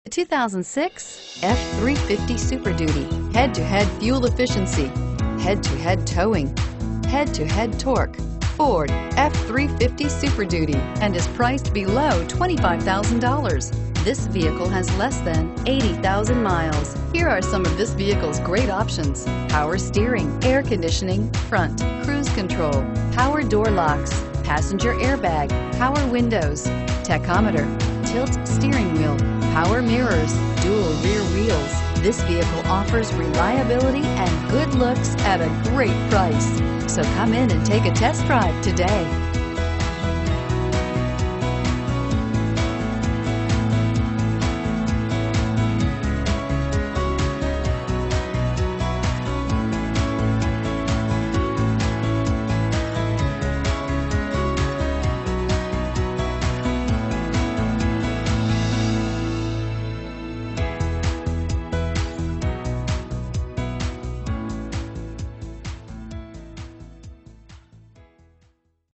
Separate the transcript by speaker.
Speaker 1: 2006 F-350 Super Duty. Head-to-head fuel efficiency, head-to-head towing, head-to-head torque. Ford F-350 Super Duty and is priced below $25,000. This vehicle has less than 80,000 miles. Here are some of this vehicle's great options: power steering, air conditioning, front, cruise control, power door locks, passenger airbag, power windows, tachometer, tilt steering wheel, power mirrors, dual rear wheels. This vehicle offers reliability and good looks at a great price. So come in and take a test drive today.